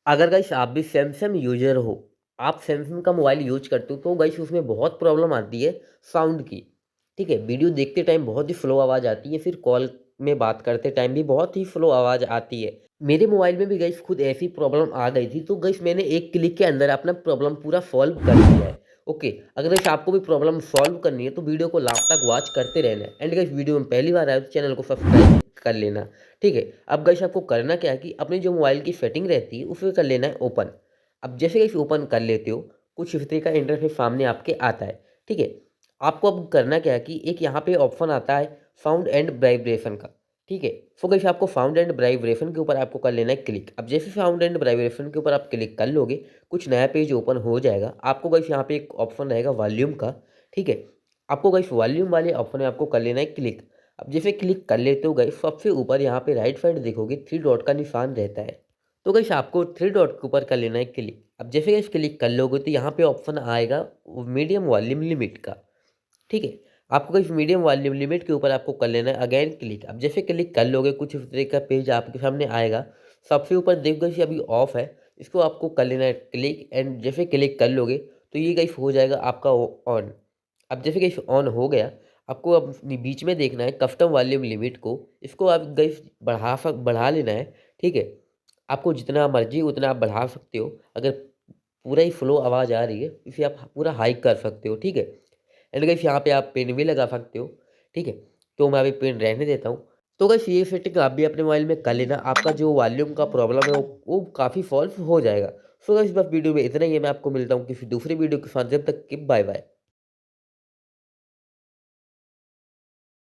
अगर गाइस आप भी सैमसंग यूजर हो, आप सैमसंग का मोबाइल यूज करते हो तो गाइस उसमें बहुत प्रॉब्लम आती है साउंड की। ठीक है, वीडियो देखते टाइम बहुत ही स्लो आवाज़ आती है, फिर कॉल में बात करते टाइम भी बहुत ही स्लो आवाज़ आती है। मेरे मोबाइल में भी गाइस खुद ऐसी प्रॉब्लम आ गई थी, तो गाइस मैंने एक क्लिक के अंदर अपना प्रॉब्लम पूरा सॉल्व कर दिया है। ओके, अगर गाइस आपको भी प्रॉब्लम सॉल्व करनी है तो वीडियो को लास्ट तक वॉच करते रहना है। एंड गाइस वीडियो में पहली बार आए तो चैनल को सब्सक्राइब कर लेना। ठीक है, अब गाइस आपको करना क्या है कि अपनी जो मोबाइल की सेटिंग रहती है उसे कर लेना है ओपन। अब जैसे गाइस ओपन कर लेते हो, कुछ इस तरह का इंटरफेस सामने आपके आता है। ठीक है, आपको अब करना क्या है कि एक यहाँ पे ऑप्शन आता है साउंड एंड वाइब्रेशन का। ठीक है, सो गाइस आपको साउंड एंड वाइब्रेशन के ऊपर आपको कर लेना है क्लिक। अब जैसे साउंड एंड वाइब्रेशन के ऊपर आप क्लिक कर लोगे, कुछ नया पेज ओपन हो जाएगा। आपको गाइस यहाँ पे एक ऑप्शन रहेगा वॉल्यूम का। ठीक है, आपको गाइस वॉल्यूम वाले ऑप्शन में आपको कर लेना है क्लिक। अब जैसे क्लिक कर लेते हो गाइस, सबसे ऊपर यहाँ पे राइट साइड देखोगे थ्री डॉट का निशान रहता है। तो गाइस आपको थ्री डॉट के ऊपर कर लेना है क्लिक। अब जैसे गाइस क्लिक कर लोगे तो यहाँ पे ऑप्शन आएगा मीडियम वॉल्यूम लिमिट का। ठीक है, आपको गाइस मीडियम वॉल्यूम लिमिट के ऊपर आपको कर लेना है अगेन क्लिक। अब जैसे क्लिक कर लोगे, कुछ इस तरह का पेज आपके सामने आएगा। सबसे ऊपर देखो गाइस अभी ऑफ है, इसको आपको कर लेना है क्लिक। एंड जैसे क्लिक कर लोगे तो ये गाइस हो जाएगा आपका ऑन। अब जैसे गाइस ऑन हो गया, आपको अब बीच में देखना है कस्टम वॉल्यूम लिमिट को। इसको आप गाइस बढ़ा लेना है। ठीक है, आपको जितना मर्जी उतना आप बढ़ा सकते हो। अगर पूरा ही फ्लो आवाज़ आ रही है, इसे आप पूरा हाई कर सकते हो। ठीक है, एंड गाइस यहाँ पे आप पेन भी लगा सकते हो। ठीक है, तो मैं अभी पेन रहने देता हूँ। तो गाइस ये सेटिंग आप भी अपने मोबाइल में कर लेना, आपका जो वॉल्यूम का प्रॉब्लम है वो काफ़ी सॉल्व हो जाएगा। सो गाइस बस वीडियो में इतना ही है, मैं आपको मिलता हूँ किसी दूसरी वीडियो के साथ। जब तक कि बाय बाय।